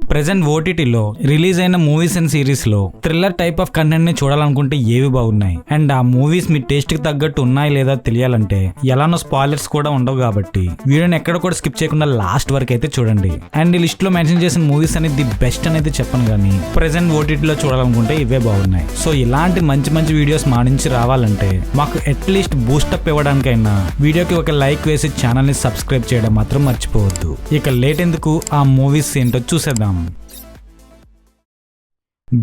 Present ఓటీటీలో release అయిన movies and series లో థ్రిల్లర్ టైప్ ఆఫ్ కంటెంట్ ని చూడాలనుకుంటే ఏవి బాగున్నాయి అండ్ ఆ మూవీస్ మీ టేస్ట్ కి తగ్గట్టు ఉన్నాయా లేదా తెలియాలంటే ఎలానో స్పాయిలర్స్ కూడా ఉండవు కాబట్టి వీడియోని ఎక్కడ కూడా స్కిప్ చేయకుండా లాస్ట్ వరకు అయితే చూడండి. అండ్ ఈ లిస్ట్ లో మెన్షన్ చేసిన మూవీస్ అనేది ది బెస్ట్ అనేది చెప్పను కానీ ప్రెజెంట్ ఓటీటీలో చూడాలనుకుంటే ఇవే బాగున్నాయి. సో ఇలాంటి మంచి మంచి వీడియోస్ మా నుంచి రావాలంటే మాకు అట్లీస్ట్ బూస్టప్ ఇవ్వడానికైనా వీడియోకి ఒక లైక్ వేసి ఛానల్ ని సబ్స్క్రైబ్ చేయడం మాత్రం మర్చిపోవద్దు. ఇక లేట్ ఎందుకు ఆ మూవీస్ ఏంటో చూసేద్దాం.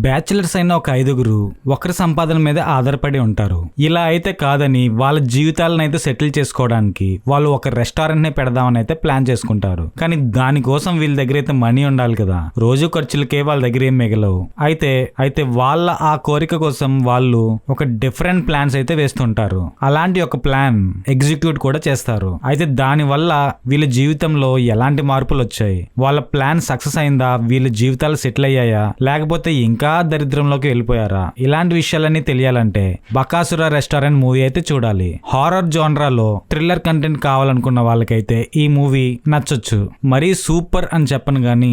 బ్యాచిలర్స్ అయిన ఒక 5గురు ఒకరి సంపాదన మీద ఆధారపడి ఉంటారు. ఇలా అయితే కాదని వాళ్ళ జీవితాలను అయితే సెటిల్ చేసుకోవడానికి వాళ్ళు ఒక రెస్టారెంట్ ని పెడదామని అయితే ప్లాన్ చేసుకుంటారు. కానీ దానికోసం వీళ్ళ దగ్గర అయితే మనీ ఉండాలి కదా, రోజు ఖర్చులకే వాళ్ళ దగ్గర ఏం మిగలవు. అయితే వాళ్ళ ఆ కోరిక కోసం వాళ్ళు ఒక డిఫరెంట్ ప్లాన్స్ అయితే వేస్తుంటారు. అలాంటి ఒక ప్లాన్ ఎగ్జిక్యూట్ కూడా చేస్తారు. అయితే దాని వల్ల వీళ్ళ జీవితంలో ఎలాంటి మార్పులు వచ్చాయి, వాళ్ళ ప్లాన్ సక్సెస్ అయిందా, వీళ్ళ జీవితాలు సెటిల్ అయ్యాయా లేకపోతే ఇంకా దరిద్రంలోకి వెళ్ళిపోయారా, ఇలాంటి విషయాలన్నీ తెలియాలంటే బకాసుర రెస్టారెంట్ మూవీ అయితే చూడాలి. హారర్ జోనరాలో థ్రిల్లర్ కంటెంట్ కావాలనుకున్న వాళ్ళకైతే ఈ మూవీ నచ్చొచ్చు. మరీ సూపర్ అని చెప్పను గానీ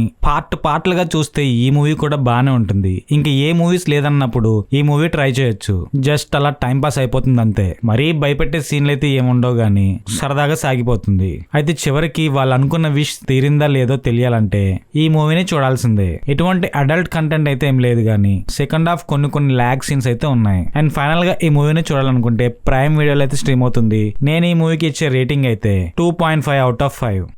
పార్ట్లుగా చూస్తే ఈ మూవీ కూడా బానే ఉంటుంది. ఇంకా ఏ మూవీస్ లేదన్నప్పుడు ఈ మూవీ ట్రై చేయొచ్చు. జస్ట్ అలా టైం పాస్ అయిపోతుంది అంతే. మరీ భయపెట్టే సీన్లు అయితే ఏముండవు గానీ సరదాగా సాగిపోతుంది. అయితే చివరికి వాళ్ళు అనుకున్న విష్ తీరిందా లేదో తెలియాలంటే ఈ మూవీని చూడాల్సిందే. ఎటువంటి అడల్ట్ కంటెంట్ అయితే ఏం లేదు కానీ సెకండ్ హాఫ్ కొన్ని ల్యాగ్ సీన్స్ అయితే ఉన్నాయి. అండ్ ఫైనల్ గా ఈ మూవీని చూడాలనుకుంటే ప్రైమ్ వీడియోలో అయితే స్ట్రీమ్ అవుతుంది. నేను ఈ మూవీకి ఇచ్చే రేటింగ్ అయితే 2.5 out of 5.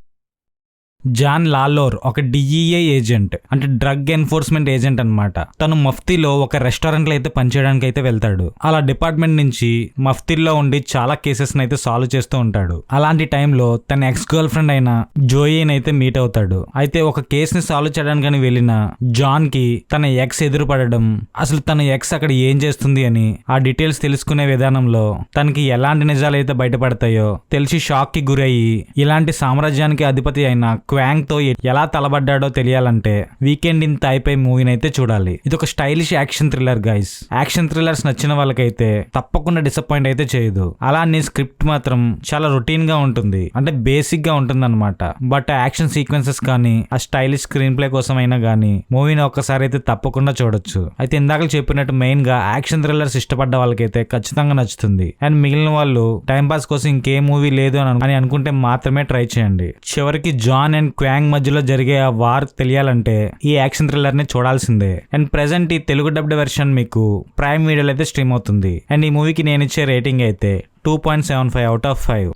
జాన్ లాలోర్ ఒక డిఈఏ ఏజెంట్, అంటే డ్రగ్ ఎన్ఫోర్స్మెంట్ ఏజెంట్ అన్నమాట. తను మఫ్తీలో ఒక రెస్టారెంట్ లో అయితే పనిచేయడానికి అయితే వెళ్తాడు. అలా డిపార్ట్మెంట్ నుంచి మఫ్తీలో ఉండి చాలా కేసెస్ అయితే సాల్వ్ చేస్తూ ఉంటాడు. అలాంటి టైంలో తన ఎక్స్ గర్ల్ ఫ్రెండ్ అయిన జోయీని అయితే మీట్ అవుతాడు. అయితే ఒక కేస్ ని సాల్వ్ చేయడానికి వెళ్ళిన జాన్ కి తన ఎక్స్ ఎదురుపడడం, అసలు తన ఎక్స్ అక్కడ ఏం చేస్తుంది అని ఆ డీటెయిల్స్ తెలుసుకునే విధానంలో తనకి ఎలాంటి నిజాలు అయితే బయటపడతాయో తెలిసి షాక్ కి గురయ్యి ఇలాంటి సామ్రాజ్యానికి అధిపతి అయిన క్వాంగ్ తో ఎలా తలబడ్డాడో తెలియాలంటే వీకెండ్ ఇన్ తాయిపై మూవీని అయితే చూడాలి. ఇది ఒక stylish action thriller guys. Action thrillers నచ్చిన వాళ్ళకైతే తప్పకుండా డిసప్పాయింట్ అయితే చేయదు. అలానే స్క్రిప్ట్ మాత్రం చాలా రొటీన్ గా ఉంటుంది, అంటే బేసిక్ గా ఉంటుంది అనమాట. బట్ ఆ యాక్షన్ సీక్వెన్సెస్ కానీ ఆ స్టైలిష్ స్క్రీన్ ప్లే కోసం అయినా గానీ మూవీని ఒక్కసారి అయితే తప్పకుండా చూడొచ్చు. అయితే ఇందాక చెప్పినట్టు మెయిన్ గా యాక్షన్ థ్రిల్లర్స్ ఇష్టపడ్డ వాళ్ళకైతే ఖచ్చితంగా నచ్చుతుంది. అండ్ మిగిలిన వాళ్ళు టైం పాస్ కోసం ఇంకే మూవీ లేదు అని అనుకుంటే మాత్రమే ట్రై చేయండి. చివరికి జాన్ అండ్ క్వాంగ్ మధ్యలో జరిగే ఆ వార్ తెలియాలంటే ఈ యాక్షన్ థ్రిల్లర్ ని చూడాల్సిందే. అండ్ ప్రెసెంట్ ఈ తెలుగు డబ్డ్ వెర్షన్ మీకు ప్రైమ్ వీడియోలో అయితే స్ట్రీమ్ అవుతుంది. అండ్ ఈ మూవీకి నేను ఇచ్చే రేటింగ్ అయితే 2.75 out of 5.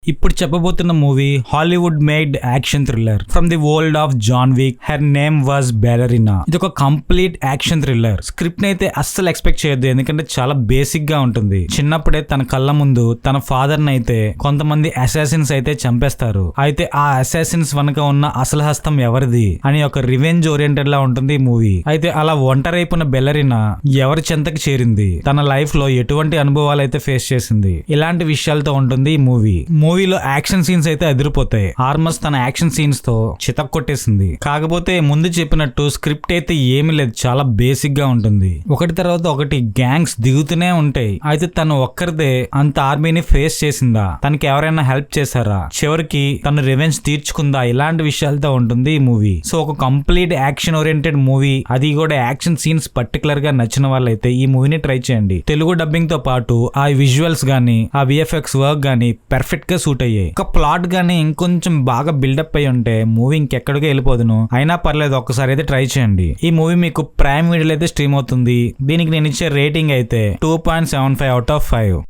ఇప్పుడు చెప్పబోతున్న movie Hollywood made action thriller from the world of John Wick. Her name was Ballerina. ఇది ఒక కంప్లీట్ యాక్షన్ థ్రిల్లర్. స్క్రిప్ట్ ని అయితే అస్సలు ఎక్స్పెక్ట్ చేయొద్దు, ఎందుకంటే చాలా బేసిక్ గా ఉంటుంది. చిన్నప్పుడే తన కళ్ళ ముందు తన ఫాదర్ ని అయితే కొంతమంది అసాసిన్స్ అయితే చంపేస్తారు. అయితే ఆ అసాసిన్స్ వెనక ఉన్న అసలు హస్తం ఎవరిది అని ఒక రివెంజ్ ఓరియంటెడ్ లా ఉంటుంది ఈ మూవీ. అయితే అలా ఒంటరైపున బెలెరినా ఎవరి చెంతకి చేరింది, తన లైఫ్ లో ఎటువంటి అనుభవాలు అయితే ఫేస్ చేసింది, ఇలాంటి విషయాలతో ఉంటుంది ఈ మూవీ. మూవీలో యాక్షన్ సీన్స్ అయితే అదిరిపోతాయి. ఆల్మోస్ట్ తన యాక్షన్ సీన్స్ తో చితక్ కొట్టేసింది. కాకపోతే ముందు చెప్పినట్టు స్క్రిప్ట్ అయితే ఏమీ లేదు, చాలా బేసిక్ గా ఉంటుంది. ఒకటి తర్వాత ఒకటి గ్యాంగ్స్ దిగుతూనే ఉంటాయి. అయితే తను ఒక్కరిదే అంత ఆర్మీని ఫేస్ చేసిందా, తనకి ఎవరైనా హెల్ప్ చేశారా, చివరికి తను రివెంజ్ తీర్చుకుందా, ఇలాంటి విషయాలతో ఉంటుంది ఈ మూవీ. సో ఒక కంప్లీట్ యాక్షన్ ఓరియంటెడ్ మూవీ, అది కూడా యాక్షన్ సీన్స్ పర్టికులర్ గా నచ్చిన వాళ్ళైతే ఈ మూవీని ట్రై చేయండి. తెలుగు డబ్బింగ్ తో పాటు ఆ విజువల్స్ గానీ ఆ విఎఫ్ఎక్స్ వర్క్ గానీ పర్ఫెక్ట్ గా సూట్ అయ్యాయి. ఒక ప్లాట్ గానీ ఇంకొంచెం బాగా బిల్డప్ అయి ఉంటే మూవీ ఇంకెక్కడికి వెళ్ళిపోదును. అయినా పర్లేదు, ఒక్కసారి అయితే ట్రై చేయండి. ఈ మూవీ మీకు ప్రైమ్ వీడియోలో అయితే స్ట్రీమ్ అవుతుంది. దీనికి నేను ఇచ్చే రేటింగ్ అయితే 2.75 out of 5.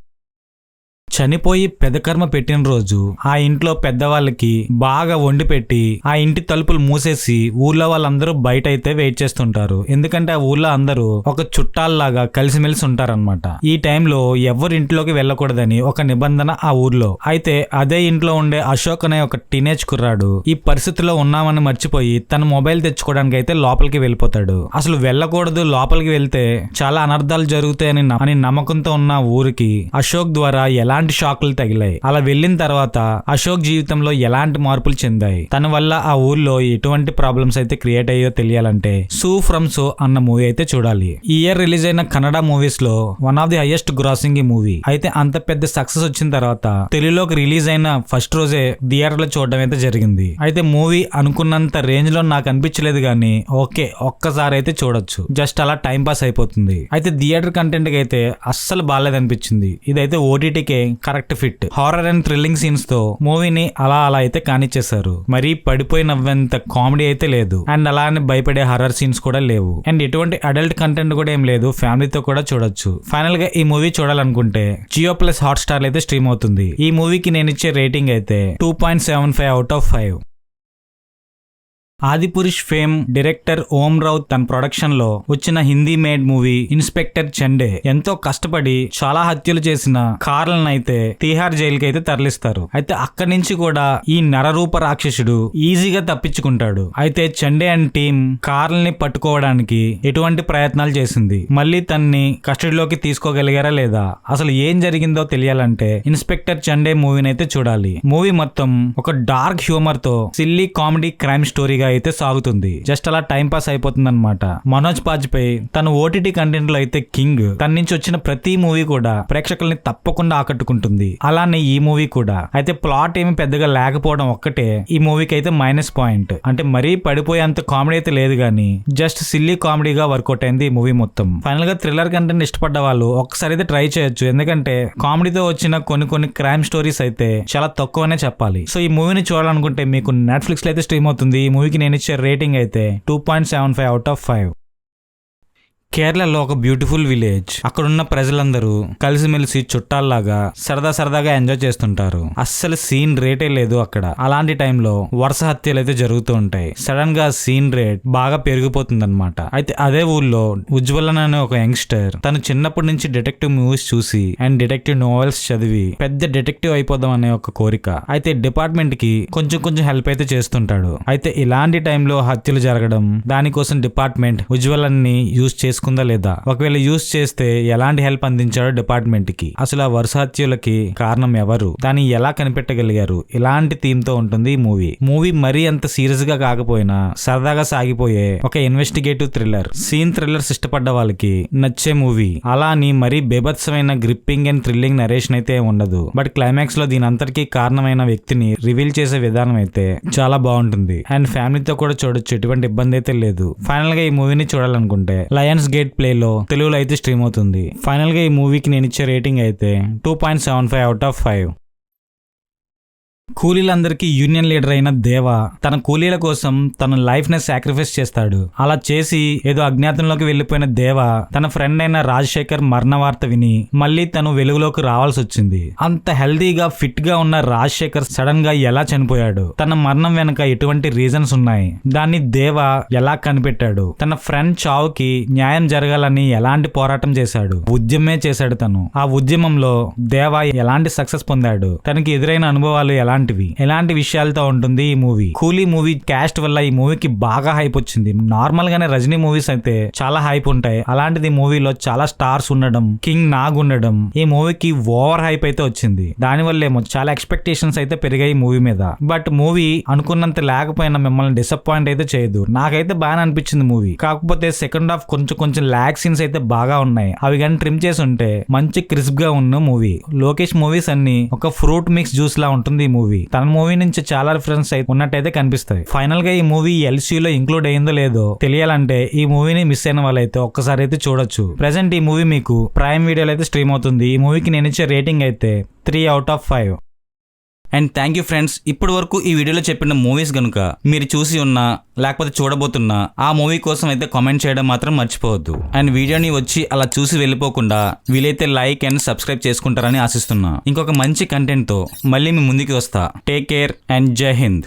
చనిపోయి పెదకర్మ పెట్టిన రోజు ఆ ఇంట్లో పెద్దవాళ్ళకి బాగా వండి పెట్టి ఆ ఇంటి తలుపులు మూసేసి ఊర్లో వాళ్ళందరూ బయట అయితే వెయిట్ చేస్తుంటారు. ఎందుకంటే ఆ ఊర్లో అందరూ ఒక చుట్టాల్లాగా కలిసిమెలిసి ఉంటారన్నమాట. ఈ టైంలో ఎవరు ఇంట్లోకి వెళ్ళకూడదని ఒక నిబంధన ఆ ఊర్లో. అయితే అదే ఇంట్లో ఉండే అశోక్ అనే ఒక టీనేజ్ కుర్రాడు ఈ పరిస్థితిలో ఉన్నామని మర్చిపోయి తన మొబైల్ తెచ్చుకోవడానికి అయితే లోపలికి వెళ్ళిపోతాడు. అసలు వెళ్ళకూడదు, లోపలికి వెళ్తే చాలా అనర్థాలు జరుగుతాయని నమ్మకంతో ఉన్న ఊరికి అశోక్ ద్వారా ఎలా ఎలాంటి షాక్లు తగిలాయి, అలా వెళ్ళిన తర్వాత అశోక్ జీవితంలో ఎలాంటి మార్పులు చెందాయి, తన వల్ల ఆ ఊర్లో ఎటువంటి ప్రాబ్లమ్స్ అయితే క్రియేట్ అయ్యో తెలియాలంటే సూ ఫ్రమ్ సో అన్న మూవీ అయితే చూడాలి. ఈ ఇయర్ రిలీజ్ అయిన కన్నడ మూవీస్ లో one of the highest grossing ఈ మూవీ. అయితే అంత పెద్ద సక్సెస్ వచ్చిన తర్వాత తెలుగులోకి రిలీజ్ అయిన ఫస్ట్ రోజే థియేటర్ లో చూడడం అయితే జరిగింది. అయితే మూవీ అనుకున్నంత రేంజ్ లో నాకు అనిపించలేదు కానీ ఓకే, ఒక్కసారి అయితే చూడొచ్చు, జస్ట్ అలా టైం పాస్ అయిపోతుంది. అయితే థియేటర్ కంటెంట్ కి అయితే అస్సలు బాగాలేదు అనిపించింది. ఇదైతే ఓటీటీకే correct fit. Horror and thrilling scenes తో మూవీని అలా అయితే కానిచ్చేశారు. మరీ పడిపోయి నవ్వేంత కామెడీ అయితే లేదు, అండ్ అలానే భయపడే హర్రర్ సీన్స్ కూడా లేవు, అండ్ ఎటువంటి అడల్ట్ కంటెంట్ కూడా ఏం లేదు. ఫ్యామిలీతో కూడా చూడొచ్చు. ఫైనల్ గా ఈ మూవీ చూడాలనుకుంటే జియో ప్లస్ హాట్ స్టార్ అయితే స్ట్రీమ్ అవుతుంది. ఈ మూవీకి నేను ఇచ్చే రేటింగ్ అయితే 2.75 out of 5. Adipurush fame director Om Rao తన ప్రొడక్షన్ లో వచ్చిన Hindi made movie inspector Chande ఎంతో కష్టపడి చాలా హత్యలు చేసిన కార్లను అయితే తీహార్ జైలుకి అయితే తరలిస్తారు. అయితే అక్కడి నుంచి కూడా ఈ నరరూప రాక్షసుడు ఈజీగా తప్పించుకుంటాడు. అయితే చండే అండ్ టీమ్ కార్లని పట్టుకోవడానికి ఎటువంటి ప్రయత్నాలు చేసింది, మళ్ళీ తన్ని కస్టడీలోకి తీసుకోగలిగారా లేదా, అసలు ఏం జరిగిందో తెలియాలంటే ఇన్స్పెక్టర్ చండే మూవీని అయితే చూడాలి. మూవీ మొత్తం ఒక డార్క్ హ్యూమర్ తో సిల్లీ కామెడీ క్రైమ్ స్టోరీగా అయితే సాగుతుంది. జస్ట్ అలా టైం పాస్ అయిపోతుంది అనమాట. మనోజ్ బాజ్పేయి తన ఓటీటీ కంటెంట్ లో అయితే కింగ్. తన నుంచి వచ్చిన ప్రతి మూవీ కూడా ప్రేక్షకుల్ని తప్పకుండా ఆకట్టుకుంటుంది. అలానే ఈ మూవీ కూడా. అయితే ప్లాట్ ఏమి పెద్దగా లేకపోవడం ఒక్కటే ఈ మూవీకి అయితే మైనస్ పాయింట్. అంటే మరీ పడిపోయేంత కామెడీ అయితే లేదు కానీ జస్ట్ సిల్లీ కామెడీగా వర్కౌట్ అయింది ఈ మూవీ మొత్తం. ఫైనల్ గా థ్రిల్లర్ కంటెంట్ ఇష్టపడ్డ వాళ్ళు ఒక్కసారి అయితే ట్రై చేయొచ్చు. ఎందుకంటే కామెడీతో వచ్చిన కొన్ని క్రైమ్ స్టోరీస్ అయితే చాలా తక్కువనే చెప్పాలి. సో ఈ మూవీని చూడాలనుకుంటే మీకు నెట్ఫ్లిక్స్ లో అయితే స్ట్రీమ్ అవుతుంది. ఈ మూవీకి నేను ఇచ్చే రేటింగ్ అయితే 2.75 అవుట్ ఆఫ్ 5. కేరళలో ఒక బ్యూటిఫుల్ విలేజ్. అక్కడున్న ప్రజలందరూ కలిసిమెలిసి చుట్టాల్లాగా సరదాగా ఎంజాయ్ చేస్తుంటారు. అస్సలు సీన్ రేటే లేదు అక్కడ. అలాంటి టైంలో వరుస హత్యలు అయితే జరుగుతూ ఉంటాయి. సడన్ గా సీన్ రేట్ బాగా పెరిగిపోతుందన్నమాట. అయితే అదే ఊర్లో ఉజ్వలన్ అనే ఒక యంగ్స్టర్ తను చిన్నప్పటి నుంచి డిటెక్టివ్ మూవీస్ చూసి అండ్ డిటెక్టివ్ నోవెల్స్ చదివి పెద్ద డిటెక్టివ్ అయిపోదాం అనే ఒక కోరిక. అయితే డిపార్ట్మెంట్ కి కొంచెం హెల్ప్ అయితే చేస్తుంటాడు. అయితే ఇలాంటి టైంలో హత్యలు జరగడం, దానికోసం డిపార్ట్మెంట్ ఉజ్వలన్ ని యూజ్ చేసుకుందా లేదా, ఒకవేళ యూజ్ చేస్తే ఎలాంటి హెల్ప్ అందించాడో డిపార్ట్మెంట్ కి, అసలు ఆ వరుస హత్యలకి కారణం ఎవరు, దాన్ని ఎలా కనిపెట్టగలిగారు, ఇలాంటి థీమ్ తో ఉంటుంది ఈ మూవీ మరీ అంత సీరియస్ గా కాకపోయినా సరదాగా సాగిపోయే ఒక ఇన్వెస్టిగేటివ్ థ్రిల్లర్. సీన్ థ్రిల్లర్స్ ఇష్టపడ్డ వాళ్ళకి నచ్చే మూవీ. అలా అని మరీ బేభత్సమైన గ్రిప్పింగ్ అండ్ థ్రిల్లింగ్ నరేషన్ అయితే ఉండదు. బట్ క్లైమాక్స్ లో దీని అంతటికీ కారణమైన వ్యక్తిని రివీల్ చేసే విధానం అయితే చాలా బాగుంటుంది. అండ్ ఫ్యామిలీతో కూడా చూడొచ్చు, ఎటువంటి ఇబ్బంది అయితే లేదు. ఫైనల్ గా ఈ మూవీని చూడాలనుకుంటే లయన్స్ గేట్ ప్లే లో తెలుగులో అయితే స్ట్రీమ్ అవుతుంది. ఫైనల్ గా ఈ మూవీకి నేను ఇచ్చే రేటింగ్ అయితే 2.75 అవుట్ ఆఫ్ 5. కూలీలందరికీ యూనియన్ లీడర్ అయిన దేవ తన కూలీల కోసం తన లైఫ్ ని సాక్రిఫైస్ చేస్తాడు. అలా చేసి ఏదో అజ్ఞాతంలోకి వెళ్లిపోయిన దేవ తన ఫ్రెండ్ అయిన రాజశేఖర్ మరణ వార్త విని మళ్ళీ తను వెలుగులోకి రావాల్సి వచ్చింది. అంత హెల్దీగా ఫిట్ గా ఉన్న రాజశేఖర్ సడన్ గా ఎలా చనిపోయాడు, తన మరణం వెనక ఎటువంటి రీజన్స్ ఉన్నాయి, దాన్ని దేవ ఎలా కనిపెట్టాడు, తన ఫ్రెండ్ చావుకి న్యాయం జరగాలని ఎలాంటి పోరాటం చేశాడు, ఉద్యమే చేశాడు తను. ఆ ఉద్యమంలో దేవ ఎలాంటి సక్సెస్ పొందాడు, తనకి ఎదురైన అనుభవాలు ఎలాంటి విషయాలతో ఉంటుంది ఈ మూవీ. కూలీ మూవీ క్యాస్ట్ వల్ల ఈ మూవీకి బాగా హైప్ వచ్చింది. నార్మల్ గానే రజనీ మూవీస్ అయితే చాలా హైప్ ఉంటాయి. అలాంటిది మూవీలో చాలా స్టార్స్ ఉండడం, కింగ్ నాగ్ ఉండడం ఈ మూవీకి ఓవర్ హైప్ అయితే వచ్చింది. దానివల్లేమో చాలా ఎక్స్పెక్టేషన్స్ అయితే పెరిగాయి ఈ మూవీ మీద. బట్ మూవీ అనుకున్నంత లేకపోయినా మిమ్మల్ని డిసప్పాయింట్ అయితే చేయదు. నాకైతే బాగా అనిపించింది మూవీ. కాకపోతే సెకండ్ హాఫ్ కొంచెం ల్యాగ్ సీన్స్ అయితే బాగా ఉన్నాయి. అవి కానీ ట్రిమ్ చేసి ఉంటే మంచి క్రిస్ప్ గా ఉన్న మూవీ. లోకేష్ మూవీస్ అన్ని ఒక ఫ్రూట్ మిక్స్ జ్యూస్ లా ఉంటుంది ఈ మూవీ. తన మూవీ నుంచి చాలా రిఫరెన్స్ అయితే ఉన్నట్టయితే కనిపిస్తాయి. ఫైనల్ గా ఈ మూవీ ఎల్సీలో ఇంక్లూడ్ అయిందో లేదో తెలియాలంటే ఈ మూవీని మిస్ అయిన వాళ్ళైతే ఒక్కసారి అయితే చూడొచ్చు. ప్రెసెంట్ ఈ మూవీ మీకు ప్రైమ్ వీడియోలో అయితే స్ట్రీమ్ అవుతుంది. ఈ మూవీకి నేను ఇచ్చే రేటింగ్ అయితే 3 out of 5. And thank you friends. ఇప్పటి వరకు ఈ వీడియోలో చెప్పిన మూవీస్ గనుక మీరు చూసి ఉన్నా లేకపోతే చూడబోతున్నా ఆ మూవీ కోసం అయితే కామెంట్ చేయడం మాత్రం మర్చిపోవద్దు. అండ్ వీడియోని వచ్చి అలా చూసి వెళ్ళిపోకుండా వీలైతే లైక్ అండ్ సబ్స్క్రైబ్ చేసుకుంటారని ఆశిస్తున్నా. ఇంకొక మంచి కంటెంట్ తో మళ్ళీ మీ ముందుకి వస్తా. టేక్ కేర్ అండ్ జై హింద్.